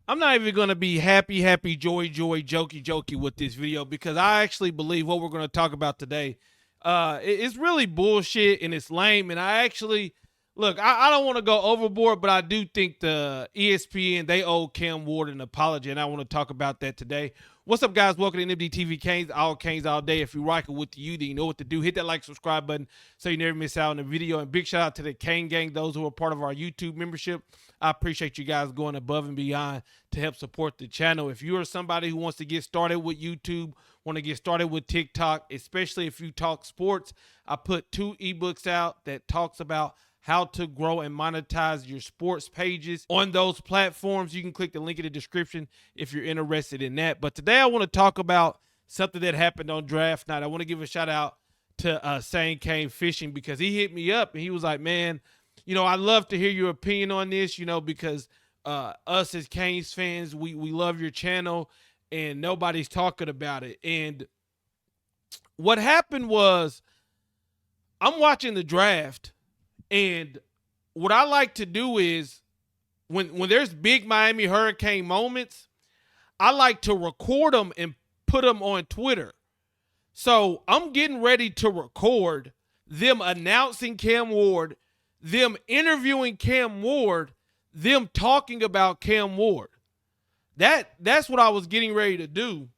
I'm not even going to be happy, joy, jokey with this video because I actually believe what we're going to talk about today it's really bullshit and it's lame. And I actually, look, I don't want to go overboard, but I do think the ESPN, they owe Cam Ward an apology, and I want to talk about that today. What's up, guys? Welcome to MDTV Canes all day. If you're rocking with you, then you know what to do. Hit that like, subscribe button so you never miss out on the video. And big shout out to the Cane Gang, those who are part of our YouTube membership. I appreciate you guys going above and beyond to help support the channel. If you are somebody who wants to get started with YouTube, want to get started with TikTok, especially if you talk sports, I put 2 ebooks out that talks about how to grow and monetize your sports pages on those platforms. You can click the link in the description if you're interested in that. But today I want to talk about something that happened on draft night. I want to give a shout out to Sane Kane Fishing because he hit me up and he was like, man, you know, I'd love to hear your opinion on this, you know, because us as Canes fans, we love your channel and nobody's talking about it. And what happened was I'm watching the draft, and what I like to do is when there's big Miami Hurricane moments, I like to record them and put them on Twitter. So I'm getting ready to record them announcing Cam Ward, them interviewing Cam Ward, them talking about Cam Ward. That's what I was getting ready to do.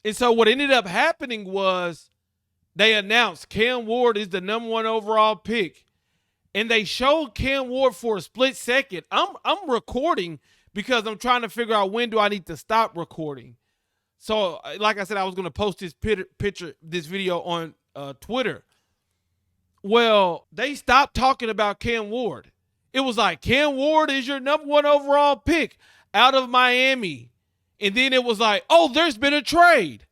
And so what ended up happening was they announced Cam Ward is the #1 overall pick. And they showed Cam Ward for a split second. I'm recording because I'm trying to figure out when do I need to stop recording. So like I said, I was going to post this this video on Twitter. Well, they stopped talking about Cam Ward. It was like, Cam Ward is your #1 overall pick out of Miami. And then it was like, oh, there's been a trade.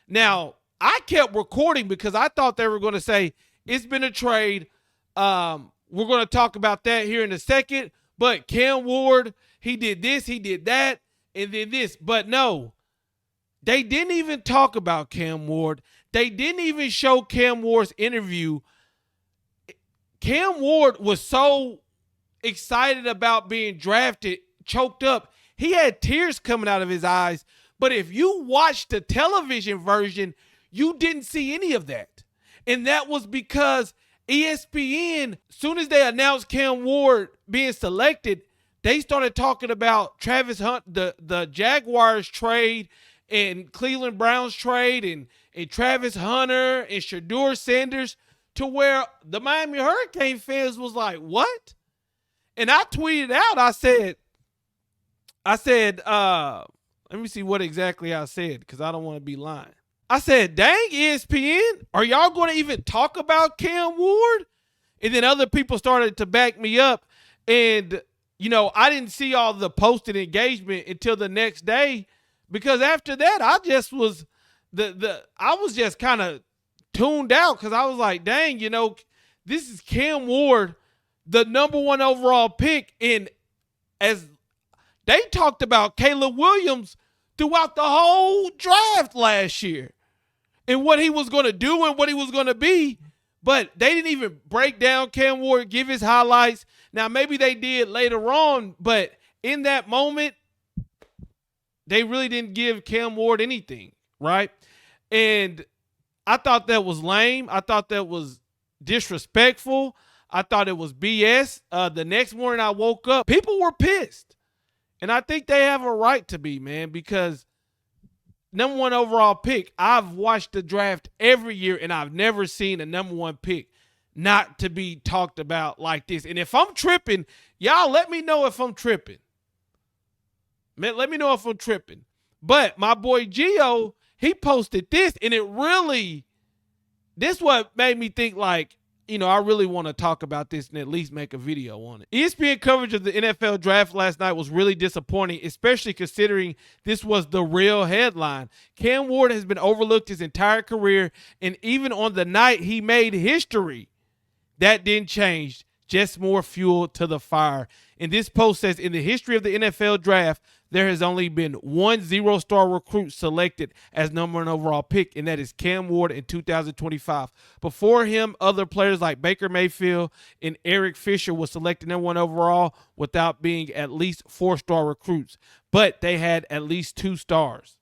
Now, I kept recording because I thought they were going to say, it's been a trade. We're going to talk about that here in a second. But Cam Ward, he did this, he did that, and then this. But no, they didn't even talk about Cam Ward. They didn't even show Cam Ward's interview. Cam Ward was so excited about being drafted, choked up. He had tears coming out of his eyes. But if you watch the television version, you didn't see any of that. And that was because ESPN, soon as they announced Cam Ward being selected, they started talking about Travis Hunt, the Jaguars trade and Cleveland Browns trade and Travis Hunter and Shedeur Sanders, to where the Miami Hurricane fans was like, what? And I tweeted out, I said, let me see what exactly I said because I don't want to be lying. I said, dang, ESPN, are y'all going to even talk about Cam Ward? And then other people started to back me up. And, you know, I didn't see all the posted engagement until the next day, because after that, I just was I was just kind of tuned out because I was like, dang, you know, this is Cam Ward, the #1 overall pick. And as they talked about Caleb Williams throughout the whole draft last year and what he was going to do and what he was going to be. But they didn't even break down Cam Ward, give his highlights. Now, maybe they did later on, but in that moment, they really didn't give Cam Ward anything, right? And I thought that was lame. I thought that was disrespectful. I thought it was BS. The next morning I woke up, people were pissed. And I think they have a right to be, man, because #1 overall pick, I've watched the draft every year, and I've never seen a #1 pick not to be talked about like this. And if I'm tripping, y'all let me know if I'm tripping. Man, let me know if I'm tripping. But my boy Gio, he posted this, and this what made me think, like, you know, I really want to talk about this and at least make a video on it. ESPN coverage of the NFL draft last night was really disappointing, especially considering this was the real headline. Cam Ward has been overlooked his entire career, and even on the night he made history, that didn't change. Just more fuel to the fire. And this post says, in the history of the NFL draft, there has only been one zero-star recruit selected as number one overall pick, and that is Cam Ward in 2025. Before him, other players like Baker Mayfield and Eric Fisher was selected number one overall without being at least four-star recruits, but they had at least 2 stars.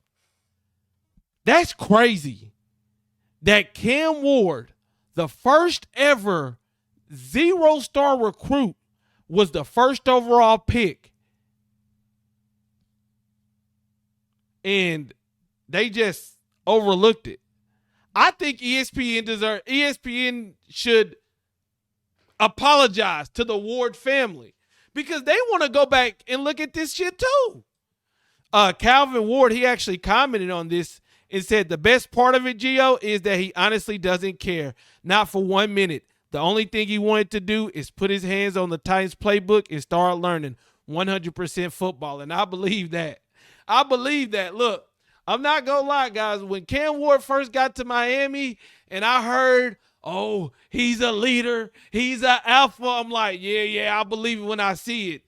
That's crazy that Cam Ward, the first ever zero-star recruit, was the first overall pick. And they just overlooked it. I think ESPN should apologize to the Ward family because they want to go back and look at this shit too. Calvin Ward, he actually commented on this and said, the best part of it, Gio, is that he honestly doesn't care. Not for 1 minute. The only thing he wanted to do is put his hands on the Titans playbook and start learning 100% football. And I believe that. I believe that. Look, I'm not going to lie, guys. When Cam Ward first got to Miami and I heard, oh, he's a leader, he's an alpha, I'm like, yeah, I believe it when I see it.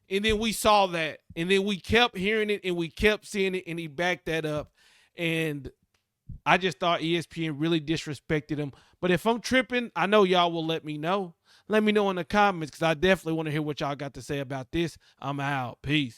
And then we saw that. And then we kept hearing it and we kept seeing it, and he backed that up. And I just thought ESPN really disrespected him. But if I'm tripping, I know y'all will let me know. Let me know in the comments because I definitely want to hear what y'all got to say about this. I'm out. Peace.